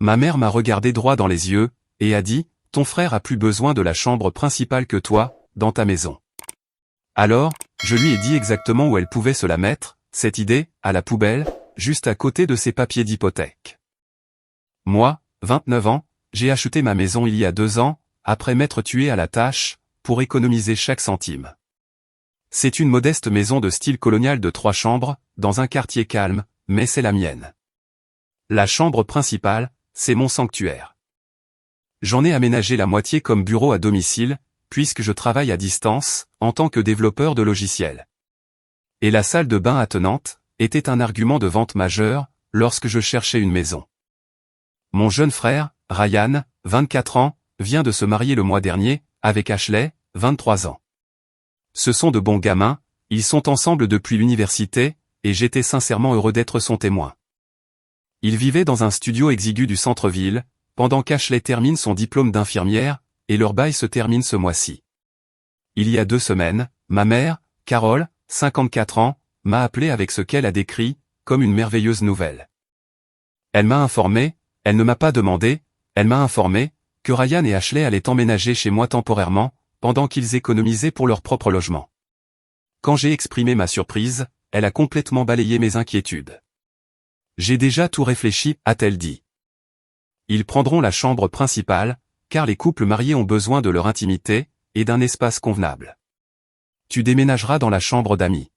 Ma mère m'a regardé droit dans les yeux, et a dit, « Ton frère a plus besoin de la chambre principale que toi, dans ta maison. » Alors, je lui ai dit exactement où elle pouvait se la mettre, cette idée, à la poubelle, juste à côté de ses papiers d'hypothèque. Moi, 29 ans, j'ai acheté ma maison il y a 2 ans, après m'être tué à la tâche, pour économiser chaque centime. C'est une modeste maison de style colonial de 3 chambres, dans un quartier calme, mais c'est la mienne. La chambre principale, c'est mon sanctuaire. J'en ai aménagé la moitié comme bureau à domicile, puisque je travaille à distance, en tant que développeur de logiciels. Et la salle de bain attenante, était un argument de vente majeur, lorsque je cherchais une maison. Mon jeune frère, Ryan, 24 ans, vient de se marier le mois dernier, avec Ashley, 23 ans. Ce sont de bons gamins, ils sont ensemble depuis l'université, et j'étais sincèrement heureux d'être son témoin. Ils vivaient dans un studio exigu du centre-ville, pendant qu'Ashley termine son diplôme d'infirmière, et leur bail se termine ce mois-ci. Il y a 2 semaines, ma mère, Carole, 54 ans, m'a appelé avec ce qu'elle a décrit, comme une merveilleuse nouvelle. Elle m'a informé, elle ne m'a pas demandé, elle m'a informé, que Ryan et Ashley allaient emménager chez moi temporairement, pendant qu'ils économisaient pour leur propre logement. Quand j'ai exprimé ma surprise, elle a complètement balayé mes inquiétudes. J'ai déjà tout réfléchi, a-t-elle dit. Ils prendront la chambre principale, car les couples mariés ont besoin de leur intimité, et d'un espace convenable. Tu déménageras dans la chambre d'amis.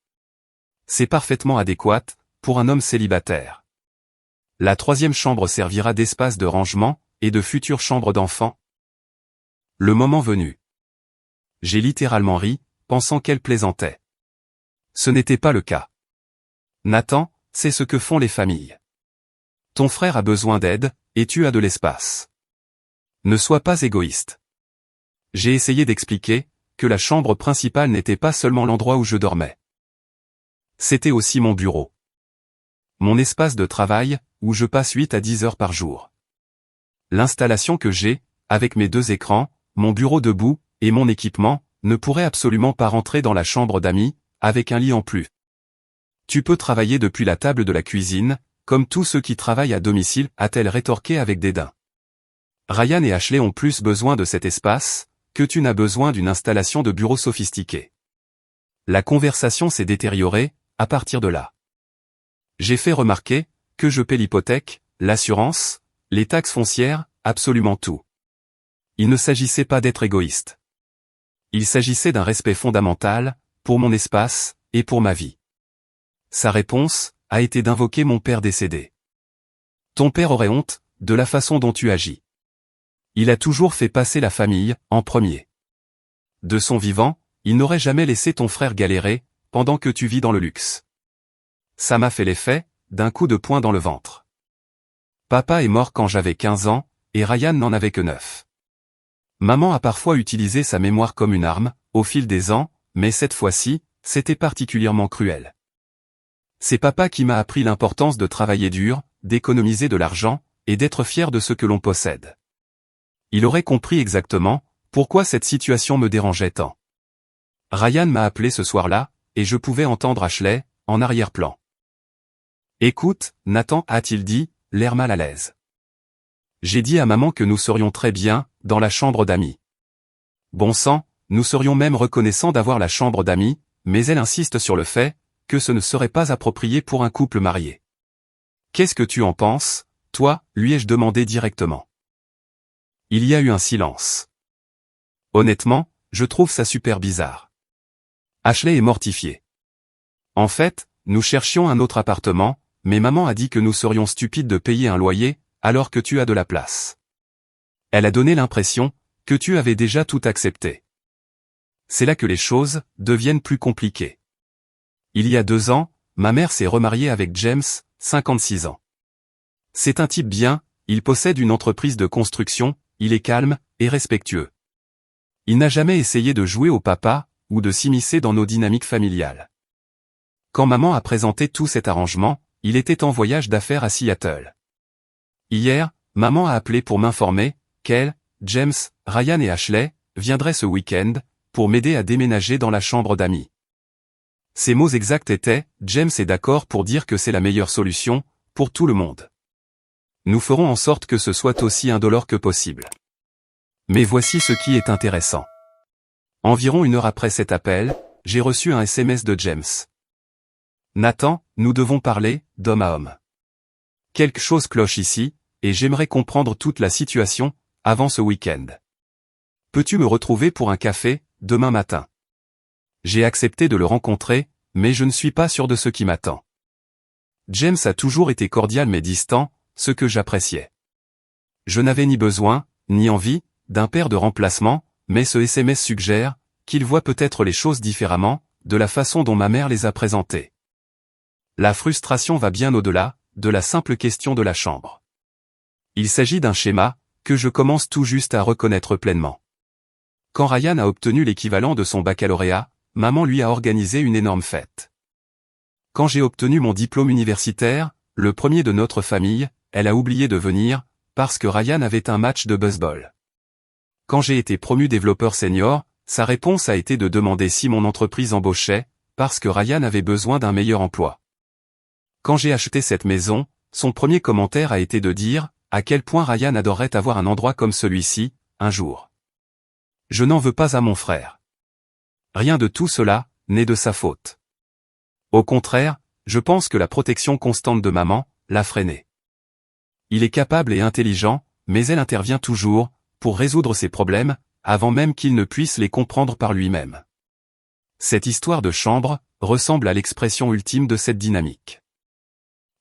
C'est parfaitement adéquat, pour un homme célibataire. La 3e chambre servira d'espace de rangement, et de future chambre d'enfant. Le moment venu. J'ai littéralement ri, pensant qu'elle plaisantait. Ce n'était pas le cas. Nathan, c'est ce que font les familles. Ton frère a besoin d'aide, et tu as de l'espace. Ne sois pas égoïste. J'ai essayé d'expliquer, que la chambre principale n'était pas seulement l'endroit où je dormais. C'était aussi mon bureau. Mon espace de travail, où je passe 8 à 10 heures par jour. L'installation que j'ai, avec mes 2 écrans, mon bureau debout, et mon équipement, ne pourrait absolument pas rentrer dans la chambre d'amis, avec un lit en plus. Tu peux travailler depuis la table de la cuisine, comme tous ceux qui travaillent à domicile, a-t-elle rétorqué avec dédain. Ryan et Ashley ont plus besoin de cet espace, que tu n'as besoin d'une installation de bureau sophistiquée. La conversation s'est détériorée, à partir de là. J'ai fait remarquer, que je paie l'hypothèque, l'assurance, les taxes foncières, absolument tout. Il ne s'agissait pas d'être égoïste. Il s'agissait d'un respect fondamental, pour mon espace, et pour ma vie. Sa réponse, a été d'invoquer mon père décédé. Ton père aurait honte, de la façon dont tu agis. Il a toujours fait passer la famille, en premier. De son vivant, il n'aurait jamais laissé ton frère galérer, pendant que tu vis dans le luxe. Ça m'a fait l'effet, d'un coup de poing dans le ventre. Papa est mort quand j'avais 15 ans, et Ryan n'en avait que 9. Maman a parfois utilisé sa mémoire comme une arme, au fil des ans, mais cette fois-ci, c'était particulièrement cruel. C'est papa qui m'a appris l'importance de travailler dur, d'économiser de l'argent, et d'être fier de ce que l'on possède. Il aurait compris exactement, pourquoi cette situation me dérangeait tant. Ryan m'a appelé ce soir-là, et je pouvais entendre Ashley, en arrière-plan. Écoute, Nathan, a-t-il dit, l'air mal à l'aise. J'ai dit à maman que nous serions très bien, dans la chambre d'amis. Bon sang, nous serions même reconnaissants d'avoir la chambre d'amis, mais elle insiste sur le fait, que ce ne serait pas approprié pour un couple marié. Qu'est-ce que tu en penses, toi, lui ai-je demandé directement. Il y a eu un silence. Honnêtement, je trouve ça super bizarre. Ashley est mortifiée. En fait, nous cherchions un autre appartement, mais maman a dit que nous serions stupides de payer un loyer, alors que tu as de la place. Elle a donné l'impression, que tu avais déjà tout accepté. C'est là que les choses, deviennent plus compliquées. Il y a 2 ans, ma mère s'est remariée avec James, 56 ans. C'est un type bien, il possède une entreprise de construction, il est calme, et respectueux. Il n'a jamais essayé de jouer au papa, ou de s'immiscer dans nos dynamiques familiales. Quand maman a présenté tout cet arrangement, il était en voyage d'affaires à Seattle. Hier, maman a appelé pour m'informer, qu'elle, James, Ryan et Ashley, viendraient ce week-end, pour m'aider à déménager dans la chambre d'amis. Ses mots exacts étaient, James est d'accord pour dire que c'est la meilleure solution, pour tout le monde. Nous ferons en sorte que ce soit aussi indolore que possible. Mais voici ce qui est intéressant. Environ 1 heure après cet appel, j'ai reçu un SMS de James. Nathan, nous devons parler, d'homme à homme. Quelque chose cloche ici, et j'aimerais comprendre toute la situation, avant ce week-end. Peux-tu me retrouver pour un café, demain matin? J'ai accepté de le rencontrer, mais je ne suis pas sûr de ce qui m'attend. James a toujours été cordial mais distant, ce que j'appréciais. Je n'avais ni besoin, ni envie, d'un père de remplacement, mais ce SMS suggère qu'il voit peut-être les choses différemment, de la façon dont ma mère les a présentées. La frustration va bien au-delà de la simple question de la chambre. Il s'agit d'un schéma que je commence tout juste à reconnaître pleinement. Quand Ryan a obtenu l'équivalent de son baccalauréat, maman lui a organisé une énorme fête. Quand j'ai obtenu mon diplôme universitaire, le premier de notre famille, elle a oublié de venir, parce que Ryan avait un match de baseball. Quand j'ai été promu développeur senior, sa réponse a été de demander si mon entreprise embauchait, parce que Ryan avait besoin d'un meilleur emploi. Quand j'ai acheté cette maison, son premier commentaire a été de dire à quel point Ryan adorerait avoir un endroit comme celui-ci, un jour. Je n'en veux pas à mon frère. Rien de tout cela n'est de sa faute. Au contraire, je pense que la protection constante de maman l'a freiné. Il est capable et intelligent, mais elle intervient toujours pour résoudre ses problèmes, avant même qu'il ne puisse les comprendre par lui-même. Cette histoire de chambre ressemble à l'expression ultime de cette dynamique.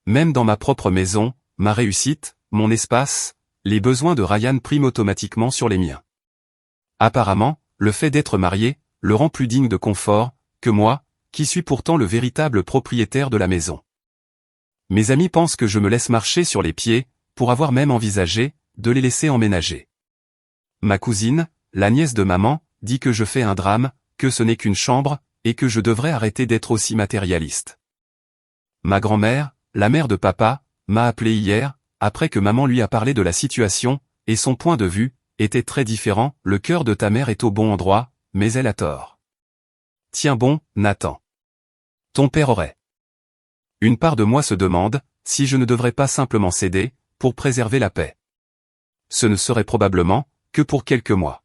Même dans ma propre maison, ma réussite, mon espace, les besoins de Ryan priment automatiquement sur les miens. Apparemment, le fait d'être marié le rend plus digne de confort que moi, qui suis pourtant le véritable propriétaire de la maison. Mes amis pensent que je me laisse marcher sur les pieds, pour avoir même envisagé de les laisser emménager. Ma cousine, la nièce de maman, dit que je fais un drame, que ce n'est qu'une chambre, et que je devrais arrêter d'être aussi matérialiste. Ma grand-mère, la mère de papa, m'a appelé hier, après que maman lui a parlé de la situation, et son point de vue était très différent. Le cœur de ta mère est au bon endroit, mais elle a tort. Tiens bon, Nathan. Ton père aurait. Une part de moi se demande si je ne devrais pas simplement céder, pour préserver la paix. Ce ne serait probablement que pour quelques mois.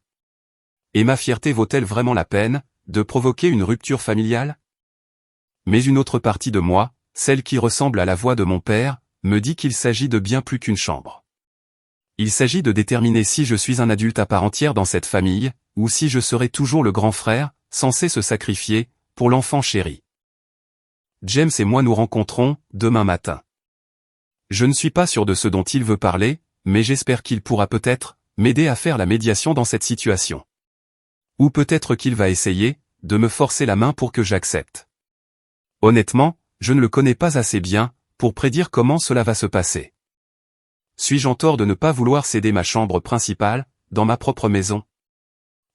Et ma fierté vaut-elle vraiment la peine de provoquer une rupture familiale? Mais une autre partie de moi, celle qui ressemble à la voix de mon père, me dit qu'il s'agit de bien plus qu'une chambre. Il s'agit de déterminer si je suis un adulte à part entière dans cette famille, ou si je serai toujours le grand frère, censé se sacrifier pour l'enfant chéri. James et moi nous rencontrons demain matin. Je ne suis pas sûr de ce dont il veut parler, mais j'espère qu'il pourra peut-être m'aider à faire la médiation dans cette situation. Ou peut-être qu'il va essayer de me forcer la main pour que j'accepte. Honnêtement, je ne le connais pas assez bien pour prédire comment cela va se passer. Suis-je en tort de ne pas vouloir céder ma chambre principale dans ma propre maison?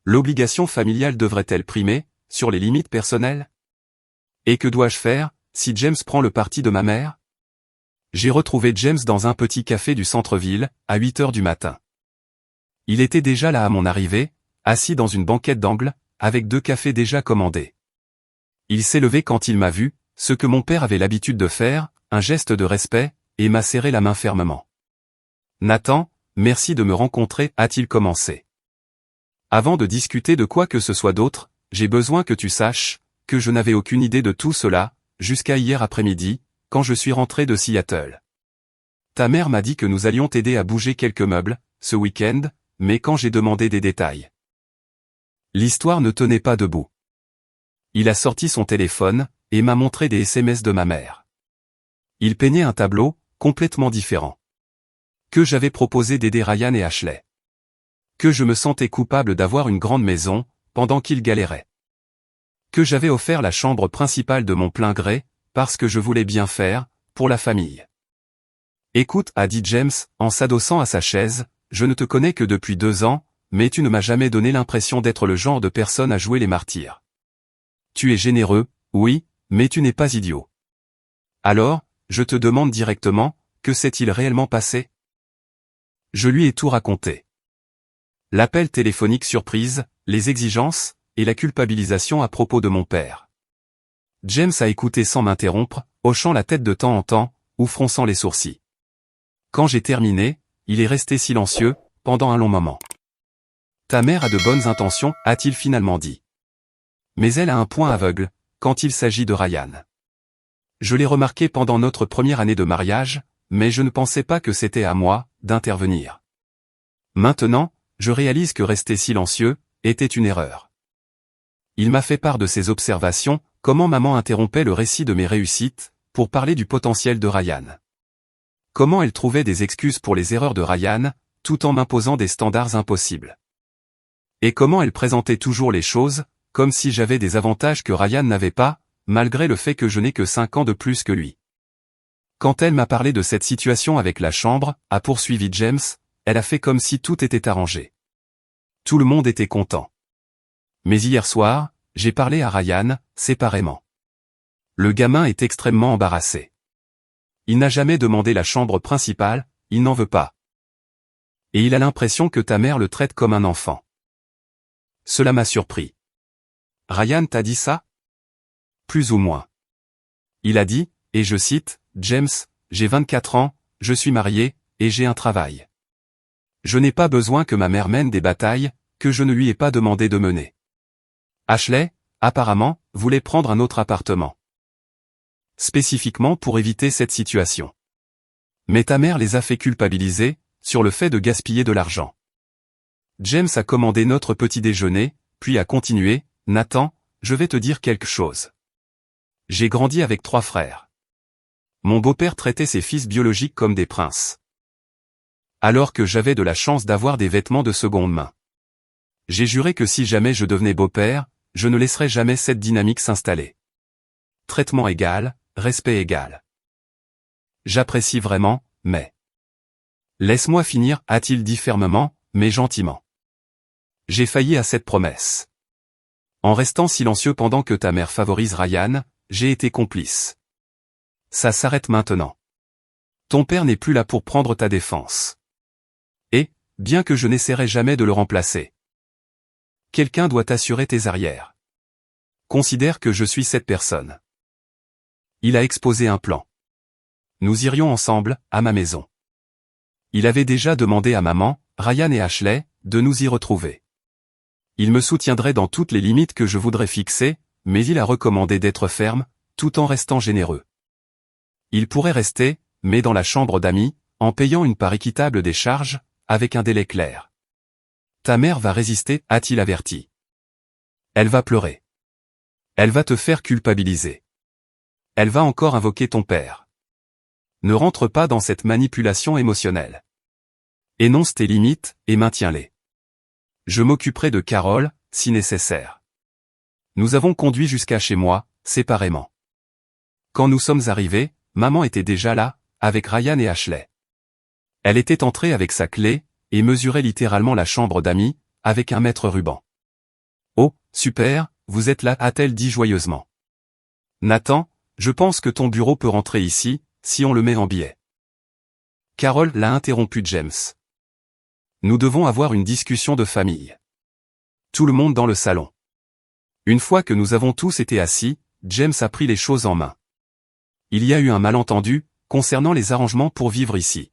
L'obligation familiale devrait-elle primer sur les limites personnelles? Et que dois-je faire si James prend le parti de ma mère? J'ai retrouvé James dans un petit café du centre-ville, à 8 heures du matin. Il était déjà là à mon arrivée, assis dans une banquette d'angle, avec 2 cafés déjà commandés. Il s'est levé quand il m'a vu, ce que mon père avait l'habitude de faire, un geste de respect, et m'a serré la main fermement. Nathan, merci de me rencontrer, a-t-il commencé. Avant de discuter de quoi que ce soit d'autre, j'ai besoin que tu saches que je n'avais aucune idée de tout cela, jusqu'à hier après-midi, quand je suis rentré de Seattle. Ta mère m'a dit que nous allions t'aider à bouger quelques meubles, ce week-end, mais quand j'ai demandé des détails, l'histoire ne tenait pas debout. Il a sorti son téléphone, et m'a montré des SMS de ma mère. Il peignait un tableau, complètement différent. Que j'avais proposé d'aider Ryan et Ashley. Que je me sentais coupable d'avoir une grande maison, pendant qu'ils galéraient. Que j'avais offert la chambre principale de mon plein gré, parce que je voulais bien faire, pour la famille. Écoute, a dit James, en s'adossant à sa chaise, je ne te connais que depuis 2 ans, mais tu ne m'as jamais donné l'impression d'être le genre de personne à jouer les martyrs. Tu es généreux, oui, mais tu n'es pas idiot. Alors, je te demande directement, que s'est-il réellement passé? Je lui ai tout raconté. L'appel téléphonique surprise, les exigences, et la culpabilisation à propos de mon père. James a écouté sans m'interrompre, hochant la tête de temps en temps, ou fronçant les sourcils. Quand j'ai terminé, il est resté silencieux, pendant un long moment. Ta mère a de bonnes intentions, a-t-il finalement dit. Mais elle a un point aveugle, quand il s'agit de Ryan. Je l'ai remarqué pendant notre première année de mariage, mais je ne pensais pas que c'était à moi, d'intervenir. Maintenant, je réalise que rester silencieux, était une erreur. Il m'a fait part de ses observations, comment maman interrompait le récit de mes réussites, pour parler du potentiel de Ryan. Comment elle trouvait des excuses pour les erreurs de Ryan, tout en m'imposant des standards impossibles. Et comment elle présentait toujours les choses, comme si j'avais des avantages que Ryan n'avait pas, malgré le fait que je n'ai que 5 ans de plus que lui. Quand elle m'a parlé de cette situation avec la chambre, a poursuivi James, elle a fait comme si tout était arrangé. Tout le monde était content. Mais hier soir, j'ai parlé à Ryan, séparément. Le gamin est extrêmement embarrassé. Il n'a jamais demandé la chambre principale, il n'en veut pas. Et il a l'impression que ta mère le traite comme un enfant. Cela m'a surpris. Ryan t'a dit ça? Plus ou moins. Il a dit, et je cite, « James, j'ai 24 ans, je suis marié, et j'ai un travail. Je n'ai pas besoin que ma mère mène des batailles, que je ne lui ai pas demandé de mener. » Ashley, apparemment, voulait prendre un autre appartement. Spécifiquement pour éviter cette situation. Mais ta mère les a fait culpabiliser, sur le fait de gaspiller de l'argent. James a commandé notre petit déjeuner, puis a continué, « Nathan, je vais te dire quelque chose. J'ai grandi avec 3 frères. Mon beau-père traitait ses fils biologiques comme des princes. Alors que j'avais de la chance d'avoir des vêtements de seconde main. J'ai juré que si jamais je devenais beau-père, je ne laisserais jamais cette dynamique s'installer. Traitement égal, respect égal. J'apprécie vraiment, mais... Laisse-moi finir, a-t-il dit fermement, mais gentiment. J'ai failli à cette promesse. En restant silencieux pendant que ta mère favorise Ryan, j'ai été complice. Ça s'arrête maintenant. Ton père n'est plus là pour prendre ta défense. Et, bien que je n'essaierai jamais de le remplacer. Quelqu'un doit assurer tes arrières. Considère que je suis cette personne. Il a exposé un plan. Nous irions ensemble, à ma maison. Il avait déjà demandé à maman, Ryan et Ashley, de nous y retrouver. Il me soutiendrait dans toutes les limites que je voudrais fixer, mais il a recommandé d'être ferme, tout en restant généreux. Il pourrait rester, mais dans la chambre d'amis, en payant une part équitable des charges, avec un délai clair. Ta mère va résister, a-t-il averti. Elle va pleurer. Elle va te faire culpabiliser. Elle va encore invoquer ton père. Ne rentre pas dans cette manipulation émotionnelle. Énonce tes limites, et maintiens-les. Je m'occuperai de Carole, si nécessaire. Nous avons conduit jusqu'à chez moi, séparément. Quand nous sommes arrivés, maman était déjà là, avec Ryan et Ashley. Elle était entrée avec sa clé, et mesurait littéralement la chambre d'amis, avec un mètre ruban. « Oh, super, vous êtes là » a-t-elle dit joyeusement. « Nathan, je pense que ton bureau peut rentrer ici, si on le met en biais. » Carole l'a interrompu James. « Nous devons avoir une discussion de famille. » Tout le monde dans le salon. Une fois que nous avons tous été assis, James a pris les choses en main. Il y a eu un malentendu, concernant les arrangements pour vivre ici.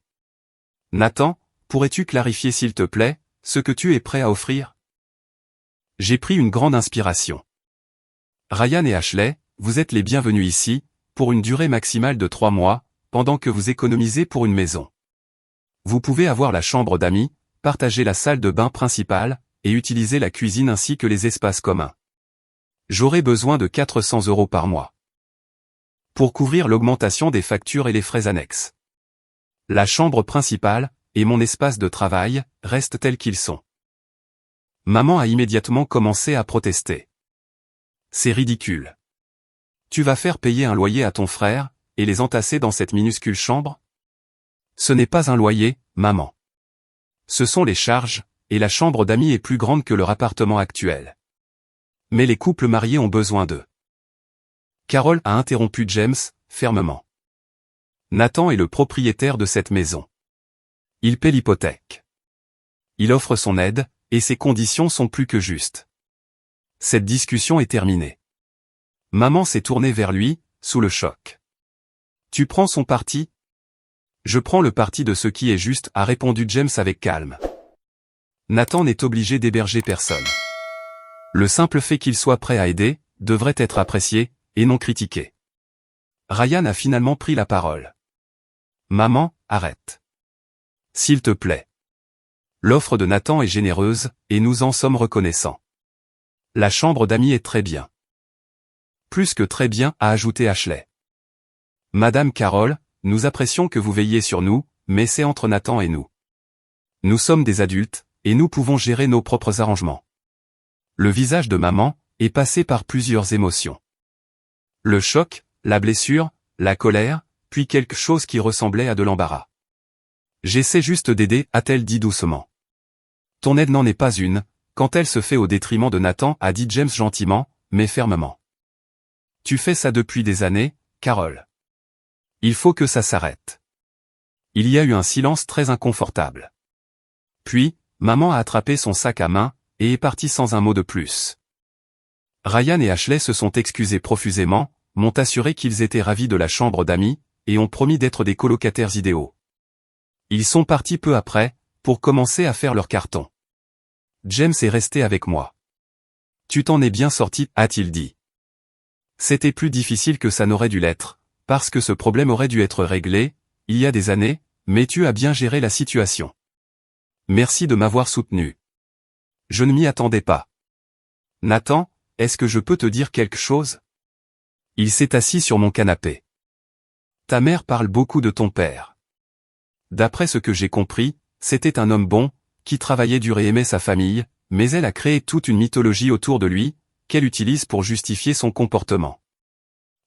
Nathan, pourrais-tu clarifier s'il te plaît, ce que tu es prêt à offrir? J'ai pris une grande inspiration. Ryan et Ashley, vous êtes les bienvenus ici, pour une durée maximale de 3 mois, pendant que vous économisez pour une maison. Vous pouvez avoir la chambre d'amis, partager la salle de bain principale, et utiliser la cuisine ainsi que les espaces communs. J'aurai besoin de 400 € par mois. Pour couvrir l'augmentation des factures et les frais annexes. La chambre principale, et mon espace de travail, restent tels qu'ils sont. Maman a immédiatement commencé à protester. C'est ridicule. Tu vas faire payer un loyer à ton frère, et les entasser dans cette minuscule chambre? Ce n'est pas un loyer, maman. Ce sont les charges, et la chambre d'amis est plus grande que leur appartement actuel. Mais les couples mariés ont besoin d'eux. Carole a interrompu James, fermement. Nathan est le propriétaire de cette maison. Il paie l'hypothèque. Il offre son aide, et ses conditions sont plus que justes. Cette discussion est terminée. Maman s'est tournée vers lui, sous le choc. Tu prends son parti? Je prends le parti de ce qui est juste, a répondu James avec calme. Nathan n'est obligé d'héberger personne. Le simple fait qu'il soit prêt à aider, devrait être apprécié, et non critiqué. Ryan a finalement pris la parole. Maman, arrête. S'il te plaît. L'offre de Nathan est généreuse, et nous en sommes reconnaissants. La chambre d'amis est très bien. Plus que très bien, a ajouté Ashley. Madame Carroll, nous apprécions que vous veilliez sur nous, mais c'est entre Nathan et nous. Nous sommes des adultes, et nous pouvons gérer nos propres arrangements. Le visage de maman est passé par plusieurs émotions. Le choc, la blessure, la colère, puis quelque chose qui ressemblait à de l'embarras. J'essaie juste d'aider, a-t-elle dit doucement. Ton aide n'en est pas une, quand elle se fait au détriment de Nathan, a dit James gentiment, mais fermement. Tu fais ça depuis des années, Carol. Il faut que ça s'arrête. Il y a eu un silence très inconfortable. Puis, maman a attrapé son sac à main, et est partie sans un mot de plus. Ryan et Ashley se sont excusés profusément, m'ont assuré qu'ils étaient ravis de la chambre d'amis, et ont promis d'être des colocataires idéaux. Ils sont partis peu après, pour commencer à faire leur carton. James est resté avec moi. Tu t'en es bien sorti, a-t-il dit. C'était plus difficile que ça n'aurait dû l'être, parce que ce problème aurait dû être réglé, il y a des années, mais tu as bien géré la situation. Merci de m'avoir soutenu. Je ne m'y attendais pas. Nathan, est-ce que je peux te dire quelque chose? Il s'est assis sur mon canapé. Ta mère parle beaucoup de ton père. D'après ce que j'ai compris, c'était un homme bon, qui travaillait dur et aimait sa famille, mais elle a créé toute une mythologie autour de lui, qu'elle utilise pour justifier son comportement.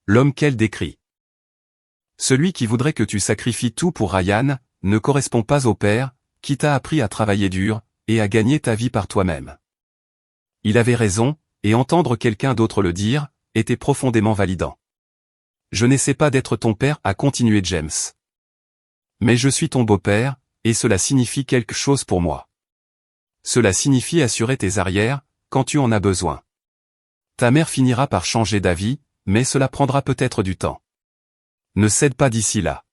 L'homme qu'elle décrit. Celui qui voudrait que tu sacrifies tout pour Ryan, ne correspond pas au père, qui t'a appris à travailler dur, et à gagner ta vie par toi-même. Il avait raison, et entendre quelqu'un d'autre le dire, était profondément validant. Je n'essaie pas d'être ton père, a continué James. Mais je suis ton beau-père, et cela signifie quelque chose pour moi. Cela signifie assurer tes arrières, quand tu en as besoin. Ta mère finira par changer d'avis, mais cela prendra peut-être du temps. Ne cède pas d'ici là.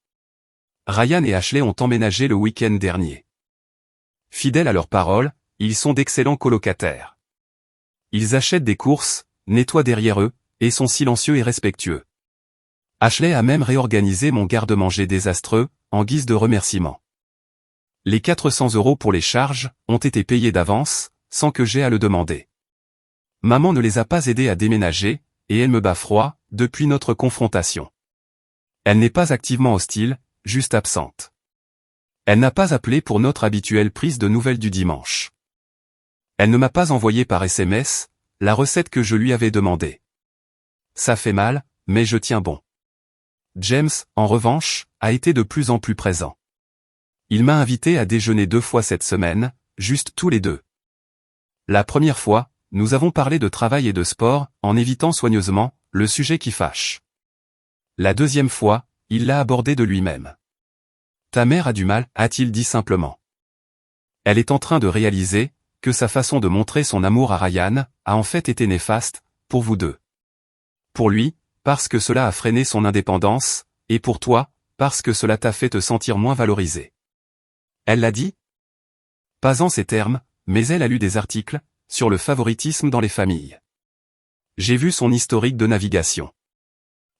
Ryan et Ashley ont emménagé le week-end dernier. Fidèles à leurs paroles, ils sont d'excellents colocataires. Ils achètent des courses, nettoient derrière eux, et sont silencieux et respectueux. Ashley a même réorganisé mon garde-manger désastreux, en guise de remerciement. Les 400 € pour les charges ont été payés d'avance, sans que j'aie à le demander. Maman ne les a pas aidés à déménager, et elle me bat froid, depuis notre confrontation. Elle n'est pas activement hostile, juste absente. Elle n'a pas appelé pour notre habituelle prise de nouvelles du dimanche. Elle ne m'a pas envoyé par SMS, la recette que je lui avais demandée. Ça fait mal, mais je tiens bon. James, en revanche, a été de plus en plus présent. Il m'a invité à déjeuner 2 fois cette semaine, juste tous les deux. La première fois, nous avons parlé de travail et de sport, en évitant soigneusement le sujet qui fâche. La deuxième fois, il l'a abordé de lui-même. Ta mère a du mal, a-t-il dit simplement. Elle est en train de réaliser que sa façon de montrer son amour à Ryan a en fait été néfaste, pour vous deux. Pour lui, parce que cela a freiné son indépendance, et pour toi, parce que cela t'a fait te sentir moins valorisé. Elle l'a dit? Pas en ces termes, mais elle a lu des articles sur le favoritisme dans les familles. J'ai vu son historique de navigation.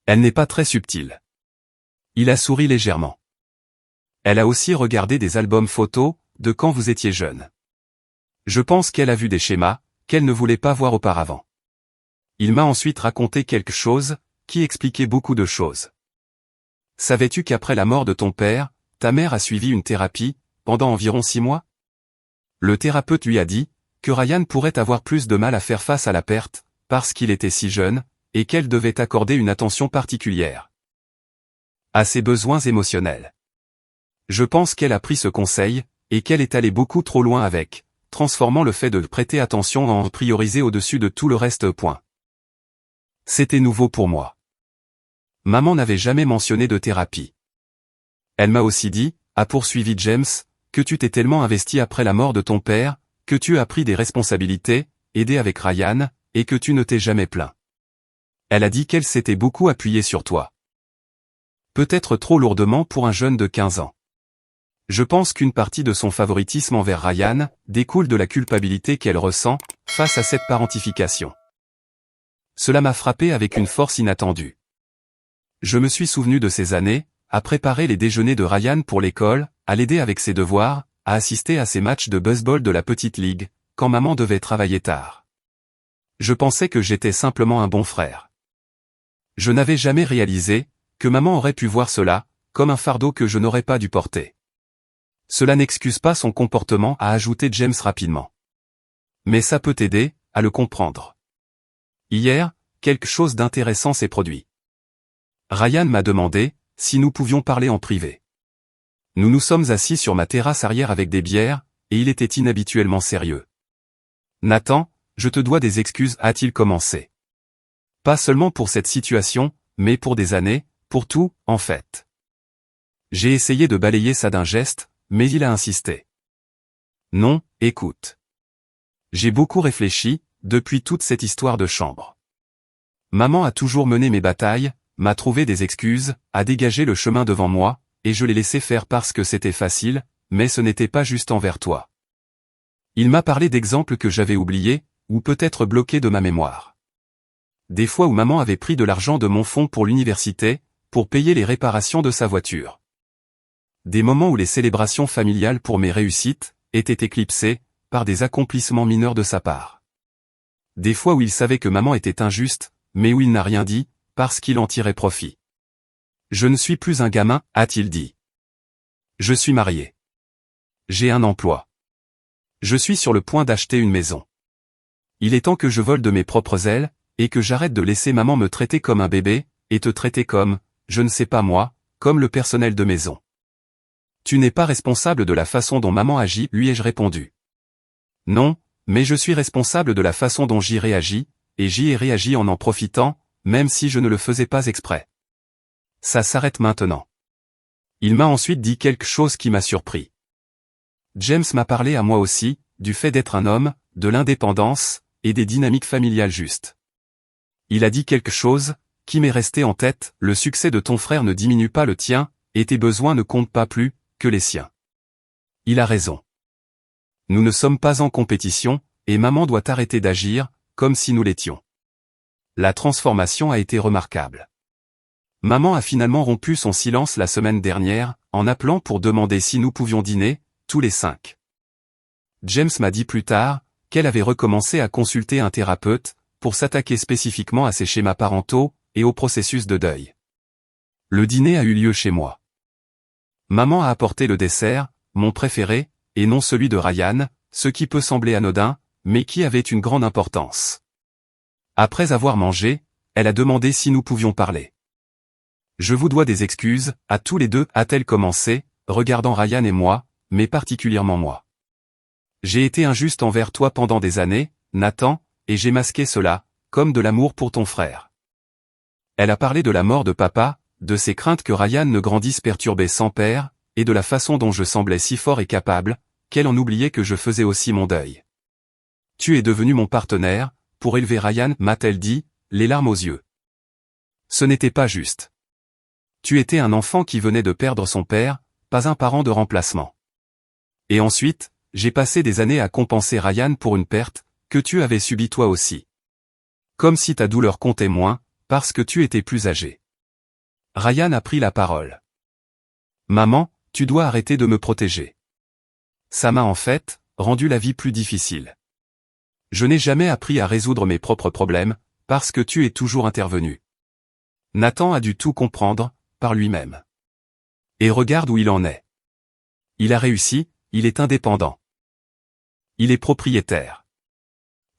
Elle n'est pas très subtile. Il a souri légèrement. Elle a aussi regardé des albums photos de quand vous étiez jeune. Je pense qu'elle a vu des schémas qu'elle ne voulait pas voir auparavant. Il m'a ensuite raconté quelque chose qui expliquait beaucoup de choses. Savais-tu qu'après la mort de ton père, ta mère a suivi une thérapie pendant environ 6 mois? Le thérapeute lui a dit que Ryan pourrait avoir plus de mal à faire face à la perte, parce qu'il était si jeune, et qu'elle devait accorder une attention particulière à ses besoins émotionnels. Je pense qu'elle a pris ce conseil, et qu'elle est allée beaucoup trop loin avec, transformant le fait de prêter attention en prioriser au-dessus de tout le reste. C'était nouveau pour moi. Maman n'avait jamais mentionné de thérapie. Elle m'a aussi dit, a poursuivi James, que tu t'es tellement investi après la mort de ton père, que tu as pris des responsabilités, aidé avec Ryan, et que tu ne t'es jamais plaint. Elle a dit qu'elle s'était beaucoup appuyée sur toi. Peut-être trop lourdement pour un jeune de 15 ans. Je pense qu'une partie de son favoritisme envers Ryan découle de la culpabilité qu'elle ressent face à cette parentification. Cela m'a frappé avec une force inattendue. Je me suis souvenu de ces années, à préparer les déjeuners de Ryan pour l'école, à l'aider avec ses devoirs, à assister à ses matchs de baseball de la petite ligue, quand maman devait travailler tard. Je pensais que j'étais simplement un bon frère. Je n'avais jamais réalisé que maman aurait pu voir cela comme un fardeau que je n'aurais pas dû porter. Cela n'excuse pas son comportement, a ajouté James rapidement. Mais ça peut t'aider à le comprendre. Hier, quelque chose d'intéressant s'est produit. Ryan m'a demandé si nous pouvions parler en privé. Nous nous sommes assis sur ma terrasse arrière avec des bières, et il était inhabituellement sérieux. Nathan, je te dois des excuses, a-t-il commencé. Pas seulement pour cette situation, mais pour des années, pour tout, en fait. J'ai essayé de balayer ça d'un geste, mais il a insisté. Non, écoute. J'ai beaucoup réfléchi, depuis toute cette histoire de chambre. Maman a toujours mené mes batailles, m'a trouvé des excuses, a dégagé le chemin devant moi, et je l'ai laissé faire parce que c'était facile, mais ce n'était pas juste envers toi. Il m'a parlé d'exemples que j'avais oubliés, ou peut-être bloqués de ma mémoire. Des fois où maman avait pris de l'argent de mon fonds pour l'université, pour payer les réparations de sa voiture. Des moments où les célébrations familiales pour mes réussites étaient éclipsées par des accomplissements mineurs de sa part. Des fois où il savait que maman était injuste, mais où il n'a rien dit, parce qu'il en tirait profit. Je ne suis plus un gamin, a-t-il dit. Je suis marié. J'ai un emploi. Je suis sur le point d'acheter une maison. Il est temps que je vole de mes propres ailes, et que j'arrête de laisser maman me traiter comme un bébé, et te traiter comme, je ne sais pas moi, comme le personnel de maison. Tu n'es pas responsable de la façon dont maman agit, lui ai-je répondu. Non, mais je suis responsable de la façon dont j'y réagis, et j'y ai réagi en profitant, même si je ne le faisais pas exprès. Ça s'arrête maintenant. Il m'a ensuite dit quelque chose qui m'a surpris. James m'a parlé à moi aussi, du fait d'être un homme, de l'indépendance, et des dynamiques familiales justes. Il a dit quelque chose qui m'est resté en tête, le succès de ton frère ne diminue pas le tien, et tes besoins ne comptent pas plus que les siens. Il a raison. Nous ne sommes pas en compétition, et maman doit arrêter d'agir comme si nous l'étions. La transformation a été remarquable. Maman a finalement rompu son silence la semaine dernière, en appelant pour demander si nous pouvions dîner, tous les 5. James m'a dit plus tard qu'elle avait recommencé à consulter un thérapeute pour s'attaquer spécifiquement à ses schémas parentaux et au processus de deuil. Le dîner a eu lieu chez moi. Maman a apporté le dessert, mon préféré, et non celui de Ryan, ce qui peut sembler anodin, mais qui avait une grande importance. Après avoir mangé, elle a demandé si nous pouvions parler. Je vous dois des excuses, à tous les deux, a-t-elle commencé, regardant Ryan et moi, mais particulièrement moi. J'ai été injuste envers toi pendant des années, Nathan, et j'ai masqué cela, comme de l'amour pour ton frère. Elle a parlé de la mort de papa, de ses craintes que Ryan ne grandisse perturbé sans père, et de la façon dont je semblais si fort et capable, qu'elle en oubliait que je faisais aussi mon deuil. Tu es devenu mon partenaire, pour élever Ryan, m'a-t-elle dit, les larmes aux yeux. Ce n'était pas juste. Tu étais un enfant qui venait de perdre son père, pas un parent de remplacement. Et ensuite, j'ai passé des années à compenser Ryan pour une perte, que tu avais subie toi aussi. Comme si ta douleur comptait moins, parce que tu étais plus âgé. Ryan a pris la parole. Maman, tu dois arrêter de me protéger. Ça m'a en fait rendu la vie plus difficile. Je n'ai jamais appris à résoudre mes propres problèmes, parce que tu es toujours intervenu. Nathan a dû tout comprendre, par lui-même. Et regarde où il en est. Il a réussi, il est indépendant. Il est propriétaire.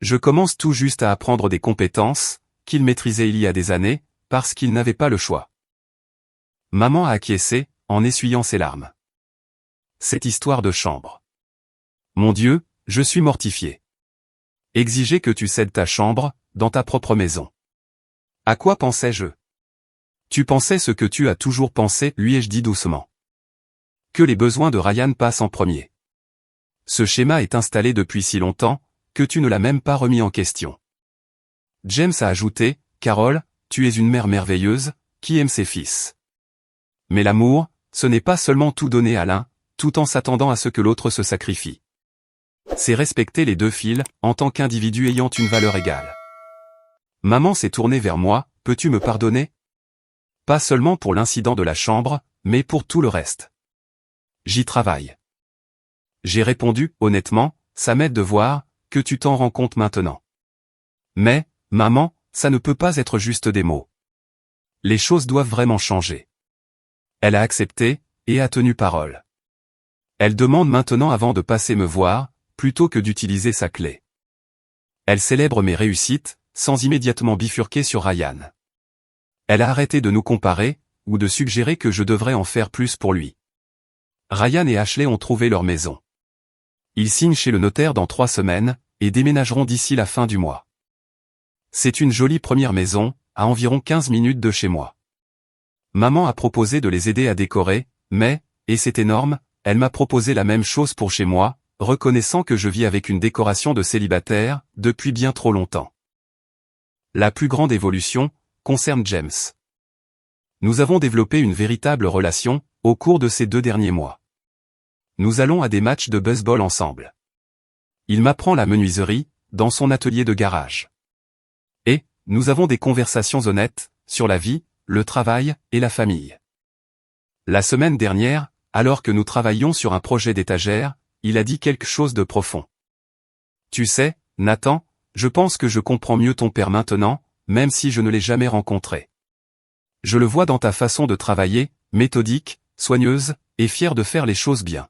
Je commence tout juste à apprendre des compétences qu'il maîtrisait il y a des années, parce qu'il n'avait pas le choix. Maman a acquiescé, en essuyant ses larmes. Cette histoire de chambre. Mon Dieu, je suis mortifié. Exiger que tu cèdes ta chambre, dans ta propre maison. À quoi pensais-je? Tu pensais ce que tu as toujours pensé, lui ai-je dit doucement. Que les besoins de Ryan passent en premier. Ce schéma est installé depuis si longtemps, que tu ne l'as même pas remis en question. James a ajouté, Carole, tu es une mère merveilleuse, qui aime ses fils. Mais l'amour, ce n'est pas seulement tout donner à l'un, tout en s'attendant à ce que l'autre se sacrifie. C'est respecter les deux fils, en tant qu'individu ayant une valeur égale. Maman s'est tournée vers moi, peux-tu me pardonner? Pas seulement pour l'incident de la chambre, mais pour tout le reste. J'y travaille. J'ai répondu, honnêtement, ça m'aide de voir que tu t'en rends compte maintenant. Mais, maman, ça ne peut pas être juste des mots. Les choses doivent vraiment changer. Elle a accepté, et a tenu parole. Elle demande maintenant avant de passer me voir, plutôt que d'utiliser sa clé. Elle célèbre mes réussites, sans immédiatement bifurquer sur Ryan. Elle a arrêté de nous comparer, ou de suggérer que je devrais en faire plus pour lui. Ryan et Ashley ont trouvé leur maison. Ils signent chez le notaire dans 3 semaines, et déménageront d'ici la fin du mois. C'est une jolie première maison, à environ 15 minutes de chez moi. Maman a proposé de les aider à décorer, mais, et c'est énorme, elle m'a proposé la même chose pour chez moi, reconnaissant que je vis avec une décoration de célibataire, depuis bien trop longtemps. La plus grande évolution, concerne James. Nous avons développé une véritable relation, au cours de ces 2 derniers mois. Nous allons à des matchs de baseball ensemble. Il m'apprend la menuiserie, dans son atelier de garage. Et, nous avons des conversations honnêtes, sur la vie, le travail, et la famille. La semaine dernière, alors que nous travaillions sur un projet d'étagère, il a dit quelque chose de profond. Tu sais, Nathan, je pense que je comprends mieux ton père maintenant, même si je ne l'ai jamais rencontré. Je le vois dans ta façon de travailler, méthodique, soigneuse, et fière de faire les choses bien.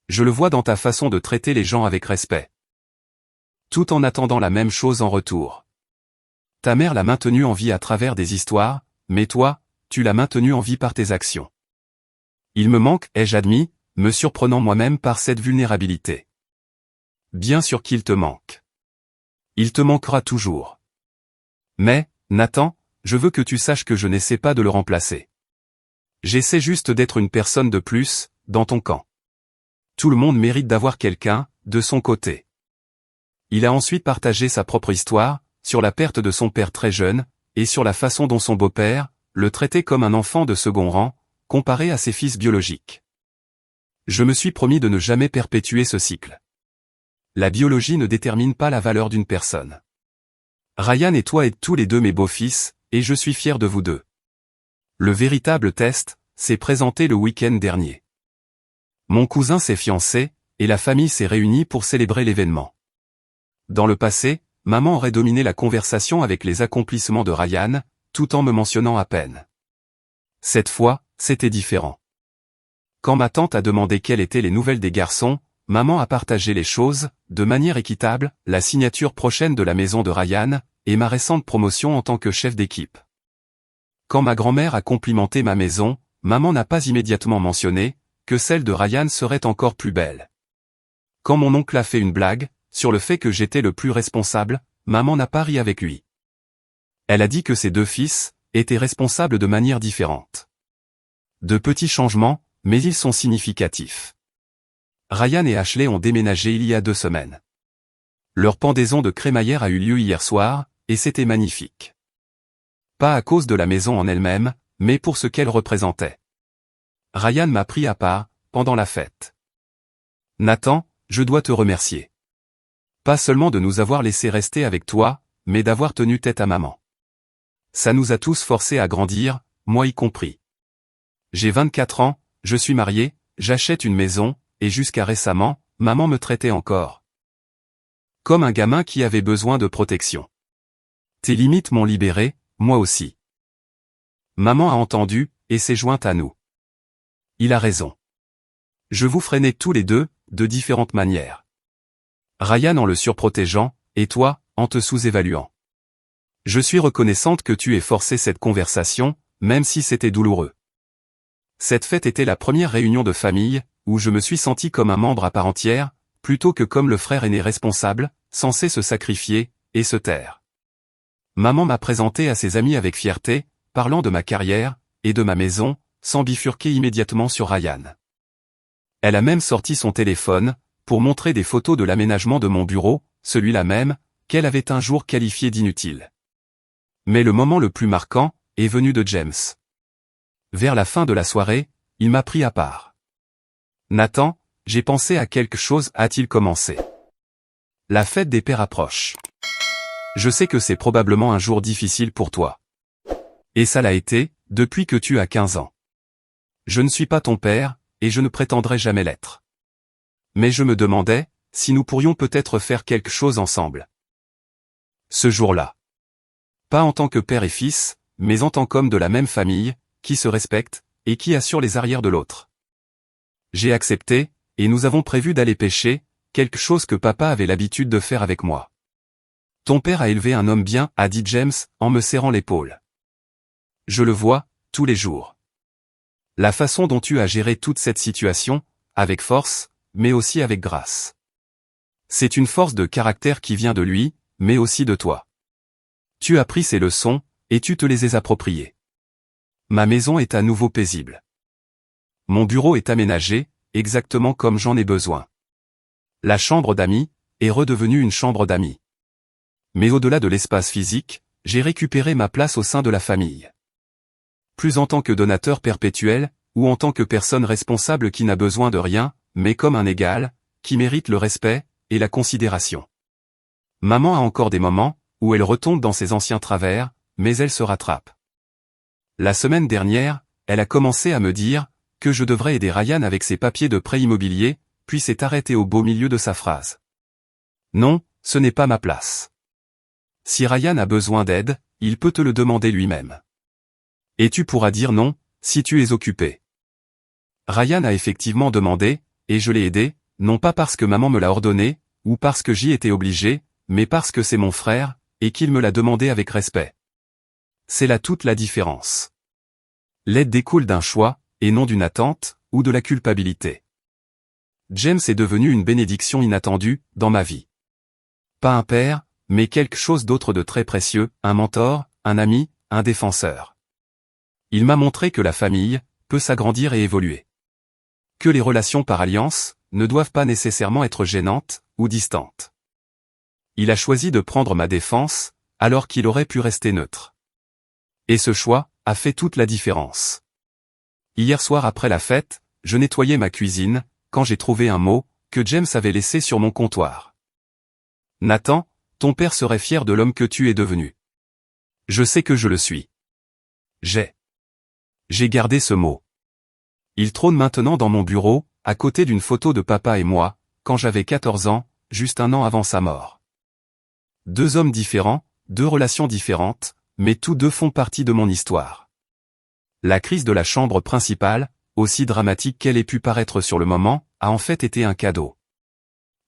Je le vois dans ta façon de traiter les gens avec respect. Tout en attendant la même chose en retour. Ta mère l'a maintenu en vie à travers des histoires, mais toi, tu l'as maintenu en vie par tes actions. Il me manque, ai-je admis, me surprenant moi-même par cette vulnérabilité. Bien sûr qu'il te manque. Il te manquera toujours. Mais, Nathan, je veux que tu saches que je n'essaie pas de le remplacer. J'essaie juste d'être une personne de plus, dans ton camp. Tout le monde mérite d'avoir quelqu'un, de son côté. Il a ensuite partagé sa propre histoire, sur la perte de son père très jeune, et sur la façon dont son beau-père, le traitait comme un enfant de second rang, comparé à ses fils biologiques. Je me suis promis de ne jamais perpétuer ce cycle. La biologie ne détermine pas la valeur d'une personne. Ryan et toi êtes tous les deux mes beaux-fils, et je suis fier de vous deux. Le véritable test, s'est présenté le week-end dernier. Mon cousin s'est fiancé, et la famille s'est réunie pour célébrer l'événement. Dans le passé, maman aurait dominé la conversation avec les accomplissements de Ryan, tout en me mentionnant à peine. Cette fois, c'était différent. Quand ma tante a demandé quelles étaient les nouvelles des garçons, maman a partagé les choses, de manière équitable, la signature prochaine de la maison de Ryan, et ma récente promotion en tant que chef d'équipe. Quand ma grand-mère a complimenté ma maison, maman n'a pas immédiatement mentionné que celle de Ryan serait encore plus belle. Quand mon oncle a fait une blague, sur le fait que j'étais le plus responsable, maman n'a pas ri avec lui. Elle a dit que ses 2 fils étaient responsables de manière différente. De petits changements, mais ils sont significatifs. Ryan et Ashley ont déménagé il y a 2 semaines. Leur pendaison de crémaillère a eu lieu hier soir, et c'était magnifique. Pas à cause de la maison en elle-même, mais pour ce qu'elle représentait. Ryan m'a pris à part, pendant la fête. Nathan, je dois te remercier. Pas seulement de nous avoir laissé rester avec toi, mais d'avoir tenu tête à maman. Ça nous a tous forcés à grandir, moi y compris. J'ai 24 ans, je suis marié, j'achète une maison, et jusqu'à récemment, maman me traitait encore comme un gamin qui avait besoin de protection. Tes limites m'ont libéré, moi aussi. Maman a entendu, et s'est jointe à nous. Il a raison. Je vous freinais tous les deux, de différentes manières. Ryan en le surprotégeant, et toi, en te sous-évaluant. Je suis reconnaissante que tu aies forcé cette conversation, même si c'était douloureux. Cette fête était la première réunion de famille, où je me suis senti comme un membre à part entière, plutôt que comme le frère aîné responsable, censé se sacrifier, et se taire. Maman m'a présenté à ses amis avec fierté, parlant de ma carrière, et de ma maison, sans bifurquer immédiatement sur Ryan. Elle a même sorti son téléphone, pour montrer des photos de l'aménagement de mon bureau, celui-là même, qu'elle avait un jour qualifié d'inutile. Mais le moment le plus marquant, est venu de James. Vers la fin de la soirée, il m'a pris à part. Nathan, j'ai pensé à quelque chose, a-t-il commencé. La fête des pères approche. Je sais que c'est probablement un jour difficile pour toi. Et ça l'a été, depuis que tu as 15 ans. Je ne suis pas ton père, et je ne prétendrai jamais l'être. Mais je me demandais, si nous pourrions peut-être faire quelque chose ensemble. Ce jour-là. Pas en tant que père et fils, mais en tant qu'homme de la même famille, qui se respecte, et qui assure les arrières de l'autre. J'ai accepté, et nous avons prévu d'aller pêcher, quelque chose que papa avait l'habitude de faire avec moi. Ton père a élevé un homme bien, a dit James, en me serrant l'épaule. Je le vois, tous les jours. La façon dont tu as géré toute cette situation, avec force, mais aussi avec grâce. C'est une force de caractère qui vient de lui, mais aussi de toi. Tu as pris ces leçons, et tu te les es appropriées. Ma maison est à nouveau paisible. Mon bureau est aménagé, exactement comme j'en ai besoin. La chambre d'amis est redevenue une chambre d'amis. Mais au-delà de l'espace physique, j'ai récupéré ma place au sein de la famille. Plus en tant que donateur perpétuel, ou en tant que personne responsable qui n'a besoin de rien, mais comme un égal, qui mérite le respect, et la considération. Maman a encore des moments, où elle retombe dans ses anciens travers, mais elle se rattrape. La semaine dernière, elle a commencé à me dire, que je devrais aider Ryan avec ses papiers de prêt immobilier, puis s'est arrêtée au beau milieu de sa phrase. Non, ce n'est pas ma place. Si Ryan a besoin d'aide, il peut te le demander lui-même. Et tu pourras dire non, si tu es occupé. Ryan a effectivement demandé, et je l'ai aidé, non pas parce que maman me l'a ordonné, ou parce que j'y étais obligé, mais parce que c'est mon frère, et qu'il me l'a demandé avec respect. C'est là toute la différence. L'aide découle d'un choix, et non d'une attente, ou de la culpabilité. James est devenu une bénédiction inattendue, dans ma vie. Pas un père, mais quelque chose d'autre de très précieux, un mentor, un ami, un défenseur. Il m'a montré que la famille peut s'agrandir et évoluer. Que les relations par alliance ne doivent pas nécessairement être gênantes ou distantes. Il a choisi de prendre ma défense, alors qu'il aurait pu rester neutre. Et ce choix a fait toute la différence. Hier soir après la fête, je nettoyais ma cuisine, quand j'ai trouvé un mot que James avait laissé sur mon comptoir. Nathan, ton père serait fier de l'homme que tu es devenu. Je sais que je le suis. J'ai gardé ce mot. Il trône maintenant dans mon bureau, à côté d'une photo de papa et moi, quand j'avais 14 ans, juste un an avant sa mort. Deux hommes différents, deux relations différentes, mais tous deux font partie de mon histoire. La crise de la chambre principale, aussi dramatique qu'elle ait pu paraître sur le moment, a en fait été un cadeau.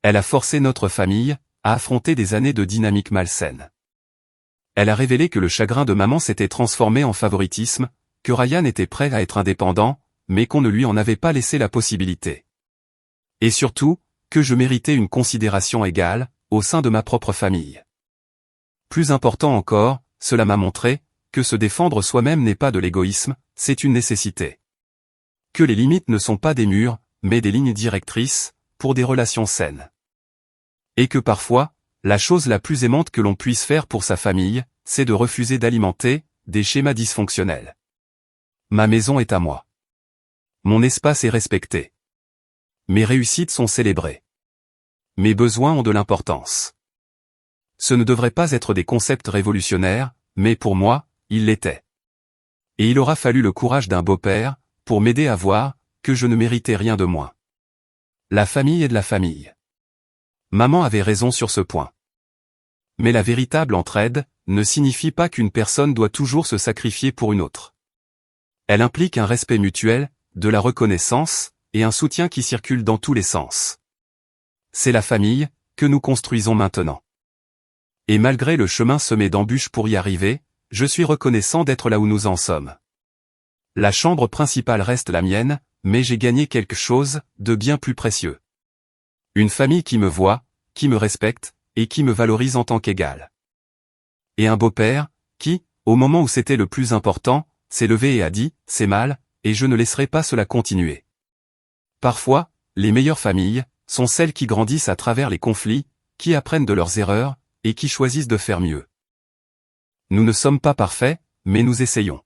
Elle a forcé notre famille à affronter des années de dynamique malsaine. Elle a révélé que le chagrin de maman s'était transformé en favoritisme, que Ryan était prêt à être indépendant, mais qu'on ne lui en avait pas laissé la possibilité. Et surtout, que je méritais une considération égale, au sein de ma propre famille. Plus important encore, cela m'a montré, que se défendre soi-même n'est pas de l'égoïsme, c'est une nécessité. Que les limites ne sont pas des murs, mais des lignes directrices, pour des relations saines. Et que parfois, la chose la plus aimante que l'on puisse faire pour sa famille, c'est de refuser d'alimenter des schémas dysfonctionnels. Ma maison est à moi. Mon espace est respecté. Mes réussites sont célébrées. Mes besoins ont de l'importance. Ce ne devrait pas être des concepts révolutionnaires, mais pour moi, ils l'étaient. Et il aura fallu le courage d'un beau-père, pour m'aider à voir, que je ne méritais rien de moins. La famille est de la famille. Maman avait raison sur ce point. Mais la véritable entraide, ne signifie pas qu'une personne doit toujours se sacrifier pour une autre. Elle implique un respect mutuel, de la reconnaissance, et un soutien qui circule dans tous les sens. C'est la famille, que nous construisons maintenant. Et malgré le chemin semé d'embûches pour y arriver, je suis reconnaissant d'être là où nous en sommes. La chambre principale reste la mienne, mais j'ai gagné quelque chose de bien plus précieux. Une famille qui me voit, qui me respecte, et qui me valorise en tant qu'égal. Et un beau-père, qui, au moment où c'était le plus important, s'est levé et a dit, c'est mal, et je ne laisserai pas cela continuer. Parfois, les meilleures familles, sont celles qui grandissent à travers les conflits, qui apprennent de leurs erreurs, et qui choisissent de faire mieux. Nous ne sommes pas parfaits, mais nous essayons.